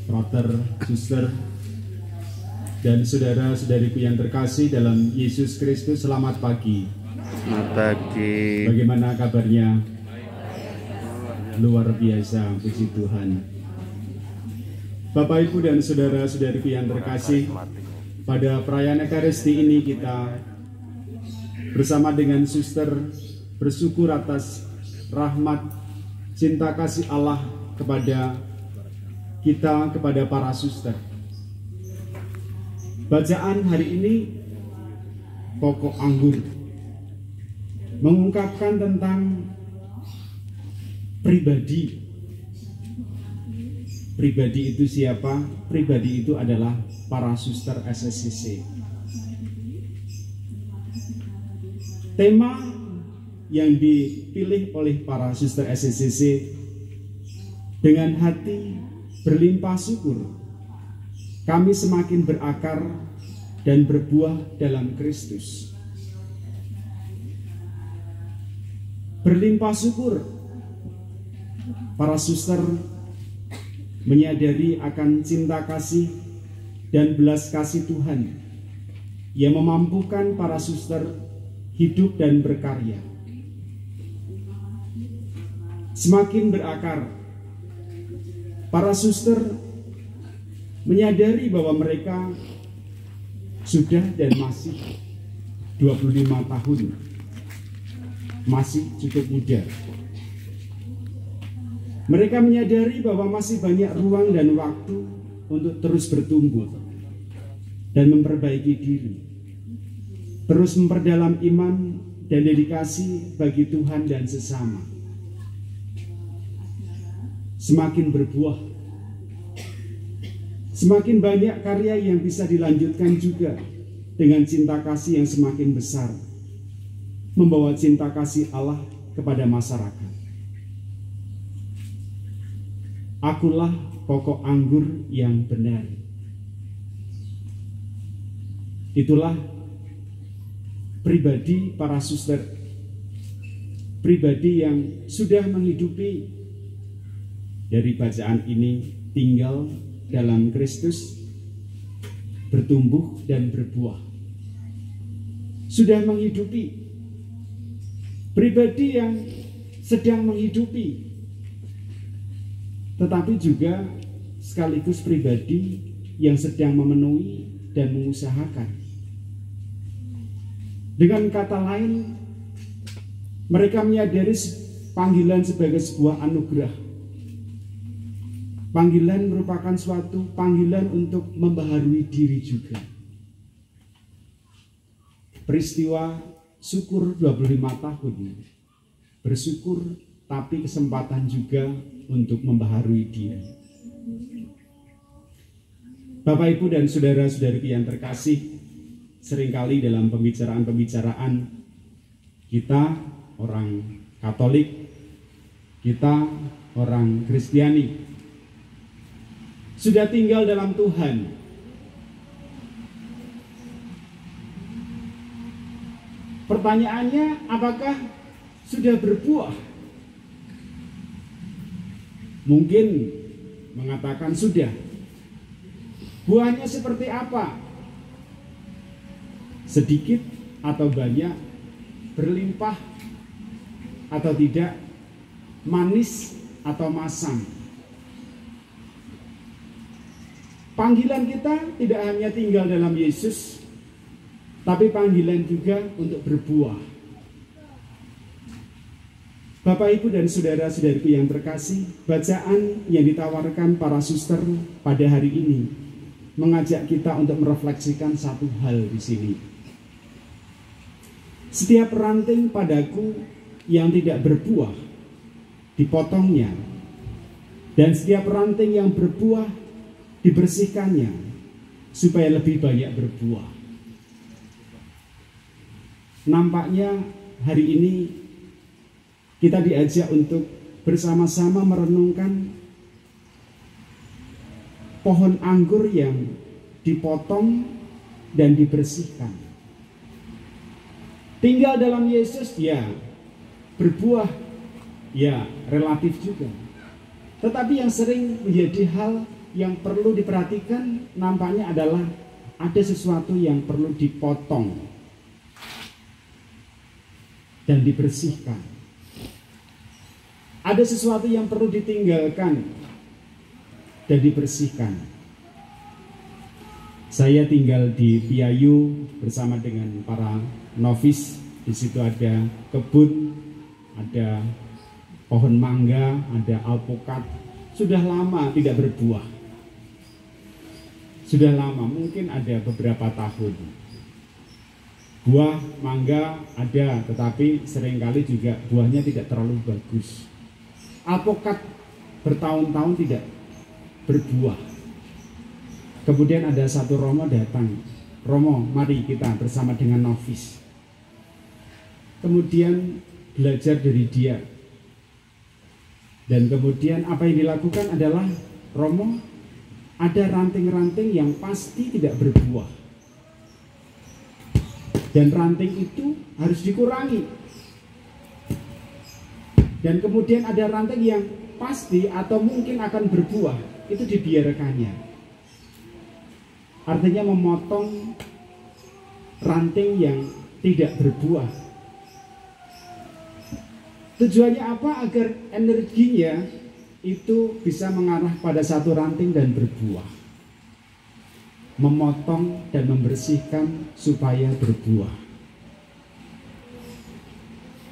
brother, suster, dan saudara-saudariku yang terkasih dalam Yesus Kristus, selamat pagi. Selamat pagi. Bagaimana kabarnya? Luar biasa, puji Tuhan. Bapak, Ibu, dan saudara-saudariku yang terkasih, pada perayaan Ekaristi ini kita bersama dengan suster bersyukur atas rahmat, cinta kasih Allah kepada kita, kepada para suster. Bacaan hari ini pokok anggur mengungkapkan tentang pribadi. Pribadi itu siapa? Pribadi itu adalah para suster SSCC. Tema yang dipilih oleh para suster SSCC dengan hati berlimpah syukur, kami semakin berakar dan berbuah dalam Kristus. Berlimpah syukur, para suster menyadari akan cinta kasih dan belas kasih Tuhan yang memampukan para suster hidup dan berkarya. Semakin berakar, para suster menyadari bahwa mereka sudah dan masih 25 tahun, masih cukup muda. Mereka menyadari bahwa masih banyak ruang dan waktu untuk terus bertumbuh dan memperbaiki diri, terus memperdalam iman dan dedikasi bagi Tuhan dan sesama. Semakin berbuah, semakin banyak karya yang bisa dilanjutkan juga dengan cinta kasih yang semakin besar, membawa cinta kasih Allah kepada masyarakat. Akulah pokok anggur yang benar. Itulah pribadi para suster, pribadi yang sudah menghidupi dari bacaan ini, tinggal dalam Kristus, bertumbuh dan berbuah. Sudah menghidupi, pribadi yang sedang menghidupi, tetapi juga sekaligus pribadi yang sedang memenuhi dan mengusahakan. Dengan kata lain, mereka menyadari panggilan sebagai sebuah anugerah. Panggilan merupakan suatu panggilan untuk membaharui diri juga. Peristiwa syukur 25 tahun, bersyukur tapi kesempatan juga untuk membaharui diri. Bapak, Ibu, dan saudara-saudariku yang terkasih, seringkali dalam pembicaraan-pembicaraan kita orang Katolik, kita orang Kristiani, sudah tinggal dalam Tuhan. Pertanyaannya, apakah sudah berbuah? Mungkin mengatakan sudah. Buahnya seperti apa? Sedikit atau banyak, berlimpah atau tidak, manis atau masam. Panggilan kita tidak hanya tinggal dalam Yesus, tapi panggilan juga untuk berbuah. Bapak, Ibu, dan saudara-saudariku yang terkasih, bacaan yang ditawarkan para suster pada hari ini mengajak kita untuk merefleksikan satu hal di sini. Setiap ranting padaku yang tidak berbuah dipotongnya, dan setiap ranting yang berbuah dibersihkannya supaya lebih banyak berbuah. Nampaknya hari ini kita diajak untuk bersama-sama merenungkan pohon anggur yang dipotong dan dibersihkan. Tinggal dalam Yesus, ya, berbuah, ya, relatif juga. Tetapi yang sering menjadi hal yang perlu diperhatikan nampaknya adalah ada sesuatu yang perlu dipotong dan dibersihkan. Ada sesuatu yang perlu ditinggalkan dan dibersihkan. Saya tinggal di Piayu bersama dengan para novis. Di situ ada kebun, ada pohon mangga, ada alpukat. Sudah lama tidak berbuah. Sudah lama, mungkin ada beberapa tahun. Buah mangga ada, tetapi seringkali juga buahnya tidak terlalu bagus. Alpukat bertahun-tahun tidak berbuah. Kemudian ada satu romo datang. Romo, mari kita bersama dengan novis. Kemudian belajar dari dia. Dan kemudian apa yang dilakukan adalah romo, ada ranting-ranting yang pasti tidak berbuah. Dan ranting itu harus dikurangi. Dan kemudian ada ranting yang pasti atau mungkin akan berbuah, itu dibiarkannya. Artinya memotong ranting yang tidak berbuah. Tujuannya apa? Agar energinya itu bisa mengarah pada satu ranting dan berbuah. Memotong dan membersihkan supaya berbuah.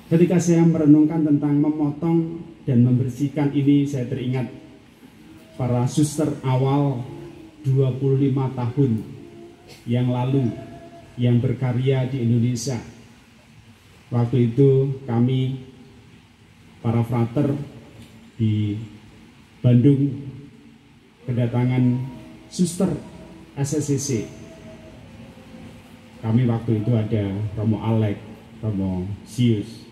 Ketika saya merenungkan tentang memotong dan membersihkan ini, saya teringat para suster awal 25 tahun yang lalu yang berkarya di Indonesia. Waktu itu kami para frater di Bandung kedatangan suster SSCC. Kami waktu itu ada Romo Alek, Romo Sius,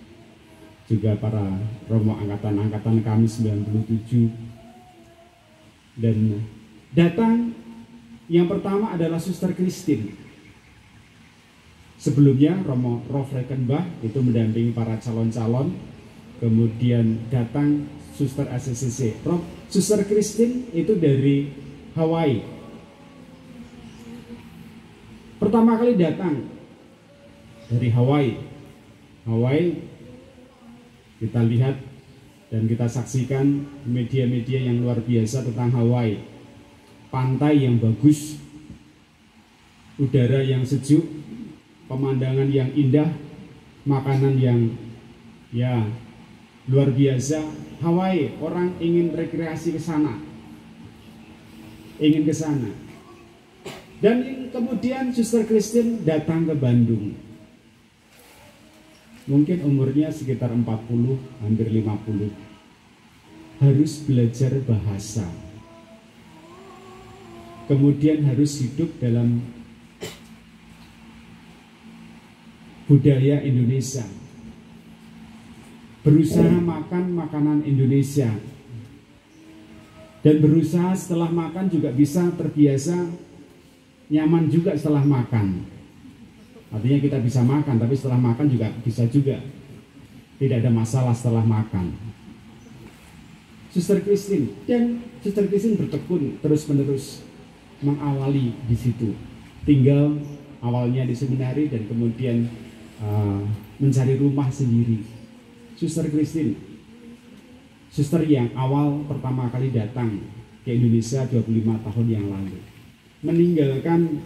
juga para Romo angkatan kami 97. Dan datang yang pertama adalah Suster Christine. Sebelumnya Romo Rolf Reichenbach itu mendampingi para calon-calon. Kemudian datang Suster SSCC. Suster Christine itu dari Hawaii. Pertama kali datang dari Hawaii. Hawaii kita lihat dan kita saksikan media-media yang luar biasa tentang Hawaii. Pantai yang bagus, udara yang sejuk, pemandangan yang indah, makanan yang ya luar biasa. Hawaii, orang ingin rekreasi ke sana, ingin ke sana. Dan kemudian Suster Christine datang ke Bandung. Mungkin umurnya sekitar 40, hampir 50. Harus belajar bahasa. Kemudian harus hidup dalam budaya Indonesia. Berusaha makan makanan Indonesia. Dan berusaha setelah makan juga bisa terbiasa nyaman juga setelah makan. Artinya kita bisa makan, tapi setelah makan juga bisa juga. Tidak ada masalah setelah makan. Suster Christine bertekun terus-menerus mengawali di situ. Tinggal awalnya di seminari dan kemudian mencari rumah sendiri. Suster Christine, suster yang awal pertama kali datang ke Indonesia 25 tahun yang lalu, meninggalkan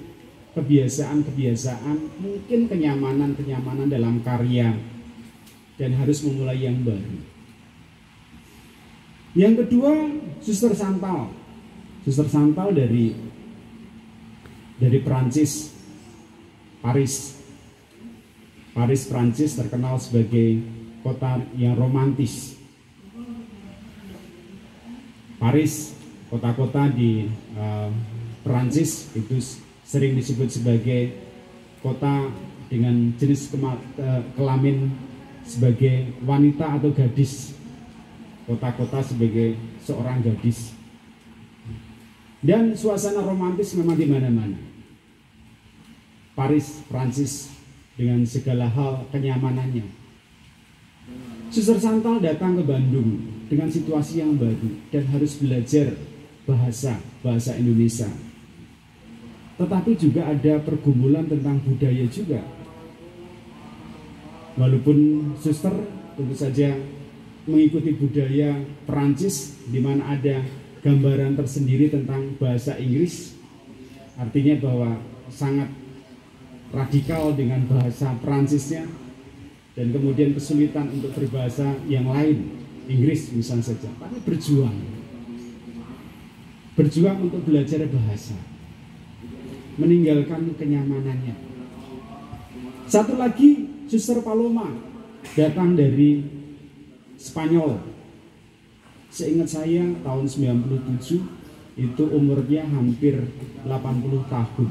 kebiasaan-kebiasaan, mungkin kenyamanan-kenyamanan dalam karya, dan harus memulai yang baru. Yang kedua, Suster Santal. Suster Santal dari Prancis, Paris, Prancis terkenal sebagai kota yang romantis. Paris, kota-kota di Prancis itu sering disebut sebagai kota dengan jenis kelamin sebagai wanita atau gadis. Kota-kota sebagai seorang gadis. Dan suasana romantis memang di mana-mana. Paris, Prancis dengan segala hal kenyamanannya. Suster Santal datang ke Bandung dengan situasi yang baru dan harus belajar bahasa Indonesia. Tetapi juga ada pergumulan tentang budaya juga. Walaupun suster tentu saja mengikuti budaya Perancis di mana ada gambaran tersendiri tentang bahasa Inggris, artinya bahwa sangat radikal dengan bahasa Perancisnya, dan kemudian kesulitan untuk berbahasa yang lain, Inggris misalnya saja. Tapi berjuang untuk belajar bahasa, meninggalkan kenyamanannya. Satu lagi, Suster Paloma datang dari Spanyol. Seingat saya tahun 97 itu umurnya hampir 80 tahun.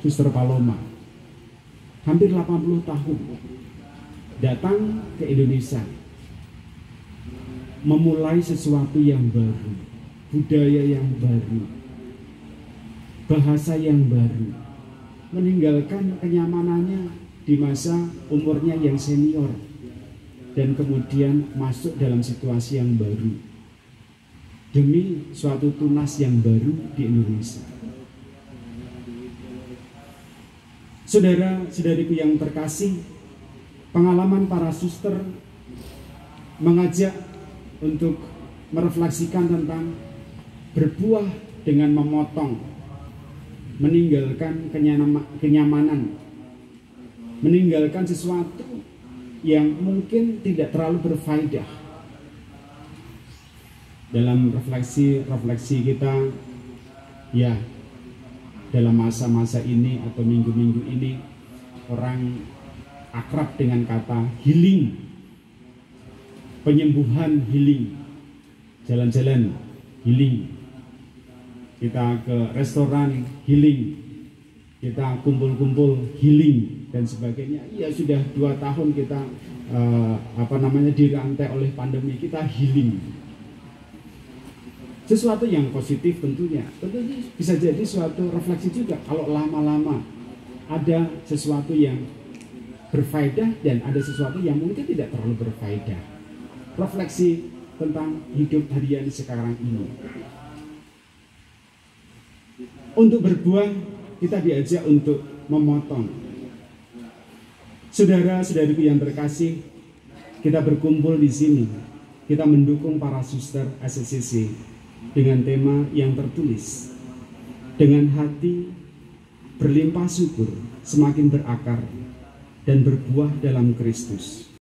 Suster Paloma hampir 80 tahun datang ke Indonesia, memulai sesuatu yang baru, budaya yang baru, bahasa yang baru, meninggalkan kenyamanannya di masa umurnya yang senior, dan kemudian masuk dalam situasi yang baru demi suatu tunas yang baru di Indonesia. Saudara-saudariku yang terkasih, pengalaman para suster mengajak untuk merefleksikan tentang berbuah dengan memotong, meninggalkan kenyamanan, meninggalkan sesuatu yang mungkin tidak terlalu berfaedah. Dalam refleksi kita, ya, dalam masa-masa ini atau minggu-minggu ini, orang akrab dengan kata healing, penyembuhan healing, jalan-jalan healing, kita ke restoran healing, kita kumpul-kumpul healing dan sebagainya. Ya sudah 2 tahun kita dirantai oleh pandemi, kita healing. Sesuatu yang positif tentunya bisa jadi suatu refleksi juga. Kalau lama-lama ada sesuatu yang berfaedah dan ada sesuatu yang mungkin tidak terlalu berfaedah. Refleksi tentang hidup harian sekarang ini. Untuk berbuah kita diajak untuk memotong. Saudara-saudariku yang terkasih, kita berkumpul di sini. Kita mendukung para suster SSCC dengan tema yang tertulis, dengan hati berlimpah syukur, semakin berakar dan berbuah dalam Kristus.